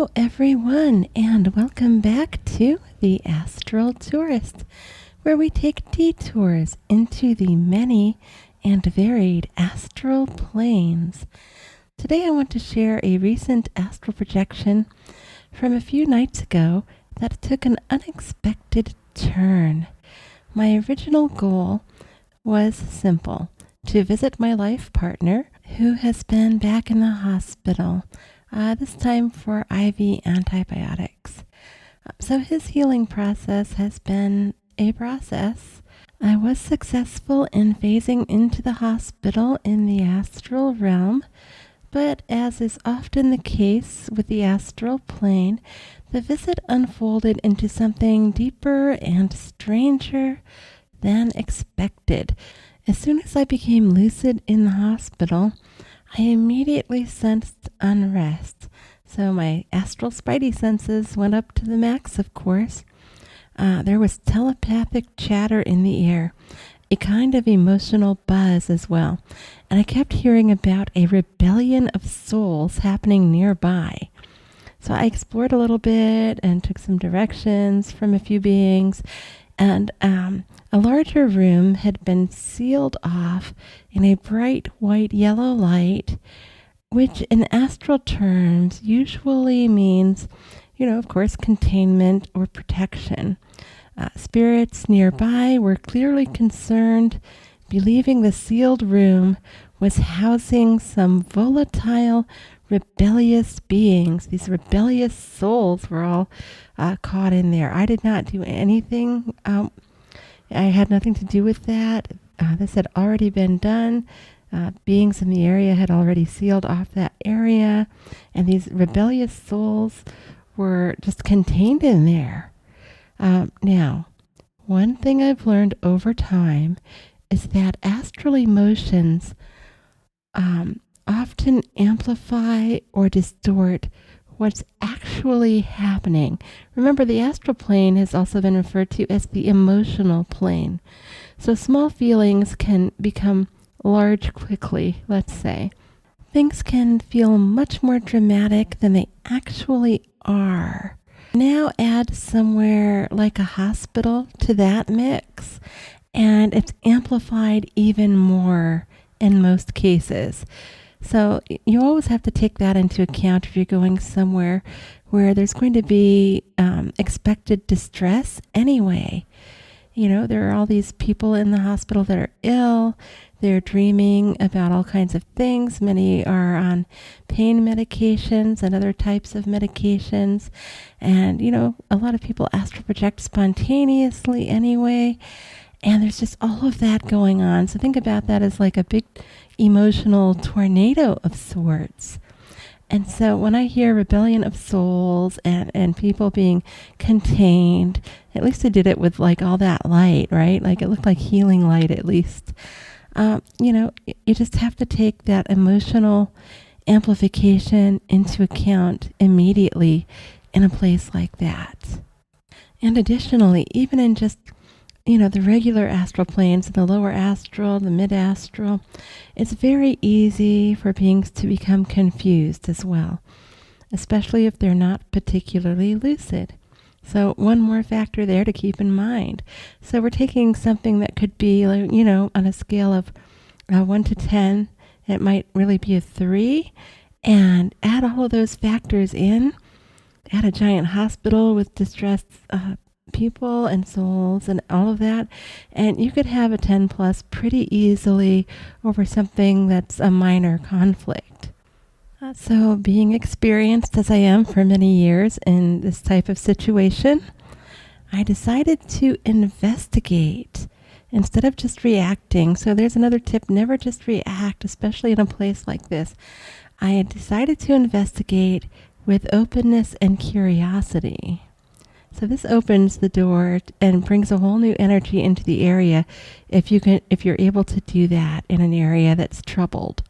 Hello, everyone, and welcome back to the Astral Tourist, where we take detours into the many and varied astral planes. Today I want to share a recent astral projection from a few nights ago that took an unexpected turn. My original goal was simple: to visit my life partner who has been back in the hospital, this time for IV antibiotics. So his healing process has been a process. I was successful in phasing into the hospital in the astral realm, but as is often the case with the astral plane, the visit unfolded into something deeper and stranger than expected. As soon as I became lucid in the hospital, I immediately sensed unrest. So my astral spidey senses went up to the max, of course. There was telepathic chatter in the air, a kind of emotional buzz as well. And I kept hearing about a rebellion of souls happening nearby. So I explored a little bit and took some directions from a few beings. And a larger room had been sealed off in a bright white yellow light, which in astral terms usually means, of course, containment or protection. Spirits nearby were clearly concerned, believing the sealed room was housing some volatile, rebellious beings. These rebellious souls were all caught in there. I did not do anything. I had nothing to do with that. This had already been done. Beings in the area had already sealed off that area, and these rebellious souls were just contained in there. Now, one thing I've learned over time is that astral emotions often amplify or distort what's actually happening. Remember, the astral plane has also been referred to as the emotional plane. So small feelings can become large quickly, let's say. Things can feel much more dramatic than they actually are. Now add somewhere like a hospital to that mix, and it's amplified even more in most cases. So you always have to take that into account if you're going somewhere where there's going to be expected distress anyway. There are all these people in the hospital that are ill. They're dreaming about all kinds of things. Many are on pain medications and other types of medications. And, a lot of people astral project spontaneously anyway. And there's just all of that going on. So think about that as like a big emotional tornado of sorts. And so when I hear rebellion of souls and people being contained, at least they did it with like all that light, right? Like it looked like healing light at least. You just have to take that emotional amplification into account immediately in a place like that. And additionally, even in just the regular astral planes, the lower astral, the mid-astral, it's very easy for beings to become confused as well, especially if they're not particularly lucid. So one more factor there to keep in mind. So we're taking something that could be, on a scale of 1 to 10, it might really be a 3, and add all of those factors in, add a giant hospital with distressed people and souls and all of that, and you could have a 10 plus pretty easily over something that's a minor conflict. So being experienced as I am for many years in this type of situation, I decided to investigate instead of just reacting. So there's another tip: never just react, especially in a place like this. I decided to investigate with openness and curiosity. So this opens the door and brings a whole new energy into the area if you're able to do that in an area that's troubled.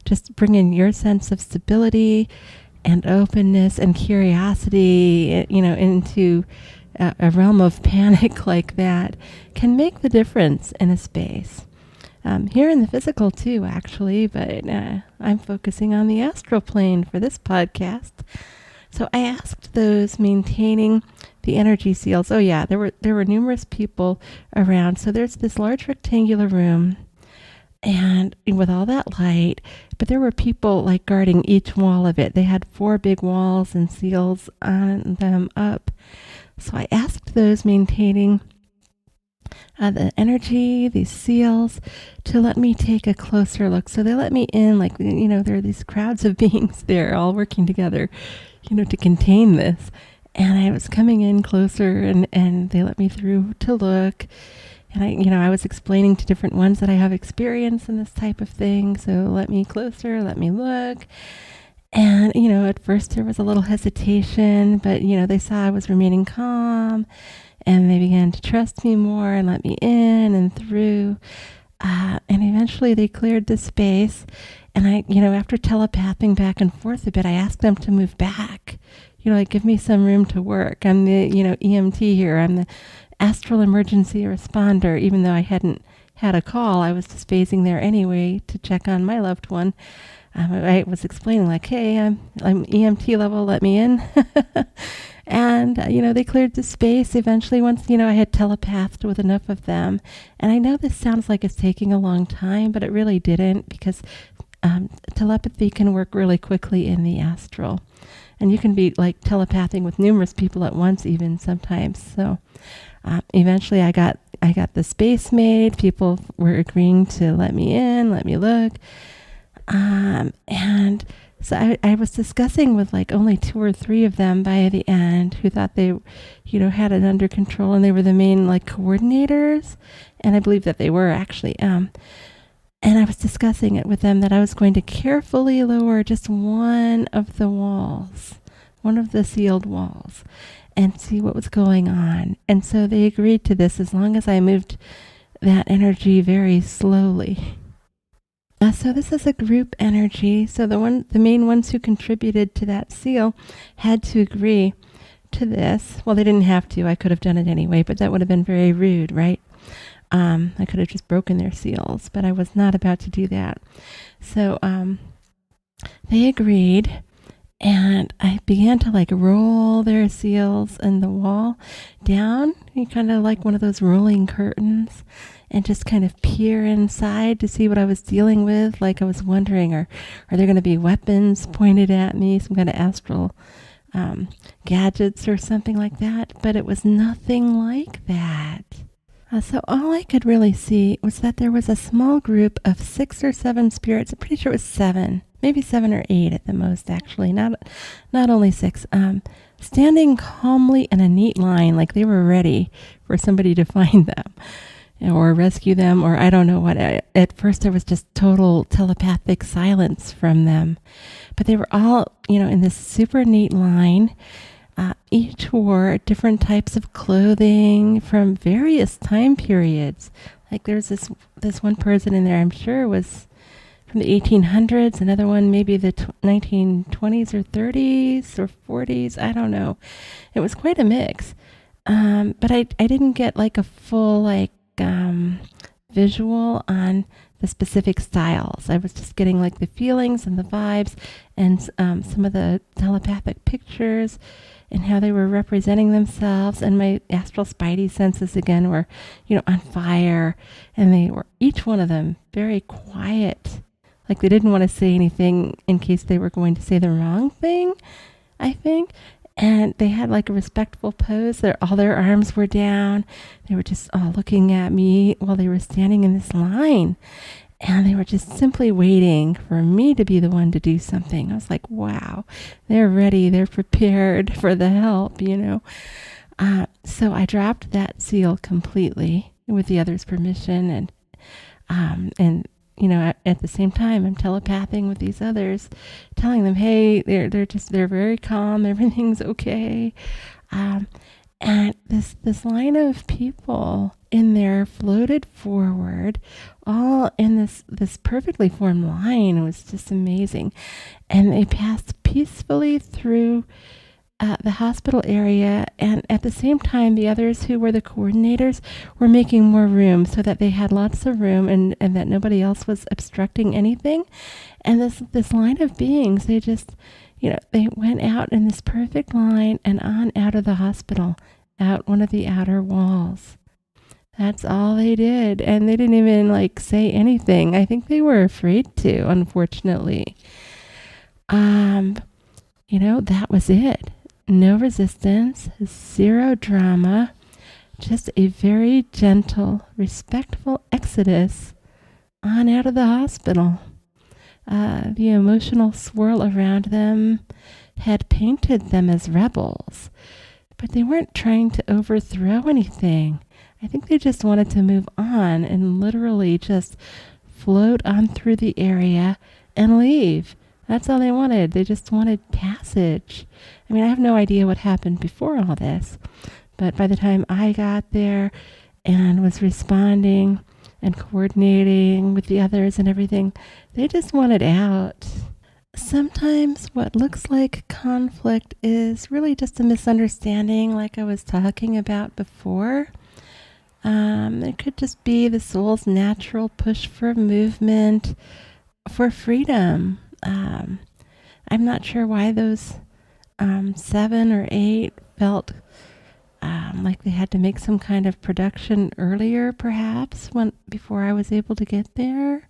Just bring in your sense of stability and openness and curiosity, into a realm of panic like that can make the difference in a space. Here in the physical too, actually, but I'm focusing on the astral plane for this podcast. So I asked those maintaining the energy seals. Oh yeah, there were numerous people around. So there's this large rectangular room, and with all that light, but there were people like guarding each wall of it. They had 4 big walls and seals on them up. So I asked those maintaining the energy, these seals, to let me take a closer look. So they let me in, like, there are these crowds of beings there all working together, to contain this. And I was coming in closer, and they let me through to look. And I was explaining to different ones that I have experience in this type of thing. So let me closer, let me look. And, at first there was a little hesitation, but, they saw I was remaining calm, and they began to trust me more and let me in and through. And eventually they cleared the space. And after telepathing back and forth a bit, I asked them to move back, like give me some room to work. I'm the, EMT here. I'm the Astral Emergency Responder. Even though I hadn't had a call, I was just phasing there anyway to check on my loved one. I was explaining like, hey, I'm EMT level, let me in. And, they cleared the space eventually once, I had telepathed with enough of them. And I know this sounds like it's taking a long time, but it really didn't, because telepathy can work really quickly in the astral. And you can be like telepathing with numerous people at once even sometimes. So eventually I got the space made. People were agreeing to let me in, let me look. And so I was discussing with like only 2 or 3 of them by the end who thought they, had it under control, and they were the main like coordinators. And I believe that they were actually. And I was discussing it with them that I was going to carefully lower just one of the walls, one of the sealed walls, and see what was going on. And so they agreed to this as long as I moved that energy very slowly. So this is a group energy. So the main ones who contributed to that seal had to agree to this. Well, they didn't have to. I could have done it anyway, but that would have been very rude, right? I could have just broken their seals, but I was not about to do that. So they agreed, and I began to like roll their seals in the wall down, kind of like one of those rolling curtains, and just kind of peer inside to see what I was dealing with. Like I was wondering, are there going to be weapons pointed at me, some kind of astral gadgets or something like that? But it was nothing like that. So all I could really see was that there was a small group of 6 or 7 spirits. I'm pretty sure it was 7, maybe 7 or 8 at the most, actually, not only 6, standing calmly in a neat line, like they were ready for somebody to find them or rescue them, or I don't know what. At first there was just total telepathic silence from them, but they were all, in this super neat line. Each wore different types of clothing from various time periods. Like there's this one person in there, I'm sure was from the 1800s, another one maybe the 1920s or 30s or 40s, I don't know. It was quite a mix. But I didn't get like a full visual on the specific styles. I was just getting like the feelings and the vibes and some of the telepathic pictures and how they were representing themselves. And my astral spidey senses again were, on fire. And they were, each one of them, very quiet. Like they didn't want to say anything in case they were going to say the wrong thing, I think. And they had like a respectful pose. All their arms were down. They were just all looking at me while they were standing in this line. And they were just simply waiting for me to be the one to do something. I was like, wow, they're ready. They're prepared for the help, So I dropped that seal completely with the others' permission. And at the same time, I'm telepathing with these others, telling them, hey, they're very calm. Everything's okay. And this line of people in there floated forward, all in this perfectly formed line. It was just amazing. And they passed peacefully through the hospital area, and at the same time, the others who were the coordinators were making more room so that they had lots of room and that nobody else was obstructing anything. And this line of beings, they just, They went out in this perfect line and on out of the hospital, out one of the outer walls. That's all they did. And they didn't even say anything. I think they were afraid to, unfortunately. That was it. No resistance, zero drama, just a very gentle, respectful exodus on out of the hospital. The emotional swirl around them had painted them as rebels, but they weren't trying to overthrow anything. I think they just wanted to move on and literally just float on through the area and leave. That's all they wanted. They just wanted passage. I have no idea what happened before all this, but by the time I got there and was responding and coordinating with the others and everything, they just wanted out. Sometimes what looks like conflict is really just a misunderstanding, like I was talking about before. It could just be the soul's natural push for movement, for freedom. I'm not sure why those 7 or 8 felt like they had to make some kind of production earlier, perhaps, before I was able to get there.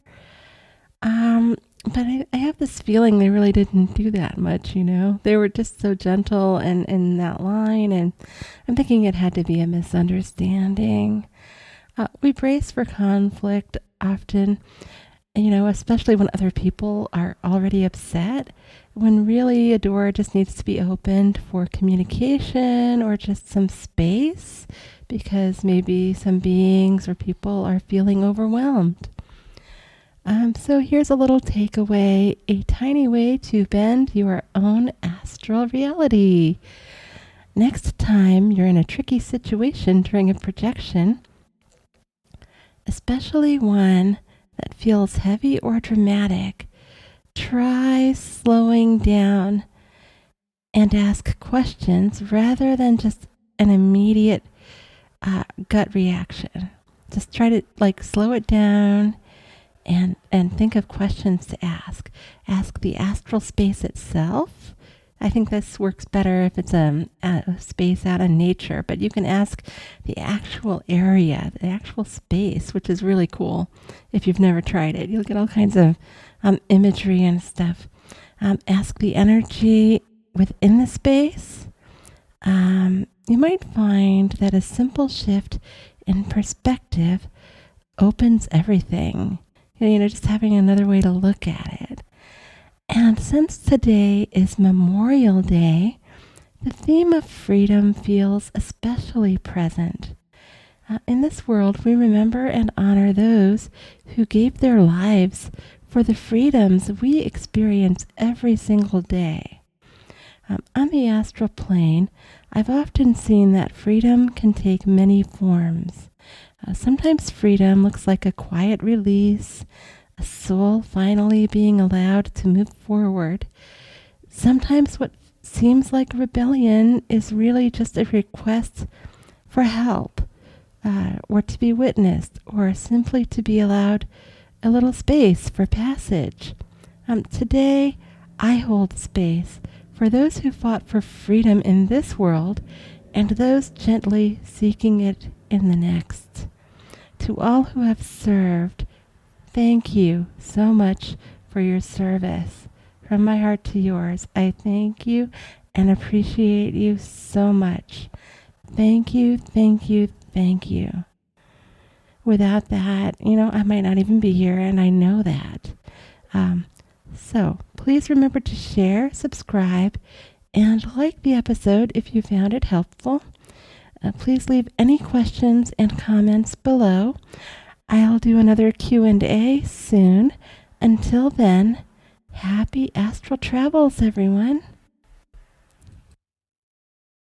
But I have this feeling they really didn't do that much, They were just so gentle and in that line, and I'm thinking it had to be a misunderstanding. We brace for conflict often, especially when other people are already upset, when really a door just needs to be opened for communication or just some space, because maybe some beings or people are feeling overwhelmed. So here's a little takeaway, a tiny way to bend your own astral reality. Next time you're in a tricky situation during a projection, especially one that feels heavy or dramatic, try slowing down and ask questions rather than just an immediate gut reaction. Just try to slow it down and think of questions to ask. Ask the astral space itself. I think this works better if it's a space out in nature, but you can ask the actual area, the actual space, which is really cool. If you've never tried it, you'll get all kinds of imagery and stuff. Ask the energy within the space. You might find that a simple shift in perspective opens everything. Just having another way to look at it. And since today is Memorial Day, the theme of freedom feels especially present. In this world, we remember and honor those who gave their lives for the freedoms we experience every single day. On the astral plane, I've often seen that freedom can take many forms. Sometimes freedom looks like a quiet release, a soul finally being allowed to move forward. Sometimes what seems like rebellion is really just a request for help, or to be witnessed, or simply to be allowed a little space for passage. Today, I hold space for those who fought for freedom in this world and those gently seeking it in the next. To all who have served, thank you so much for your service. From my heart to yours, I thank you and appreciate you so much. Thank you, thank you, thank you. Without that, I might not even be here, and I know that. So please remember to share, subscribe, and like the episode if you found it helpful. Please leave any questions and comments below. I'll do another Q&A soon. Until then, happy astral travels, everyone.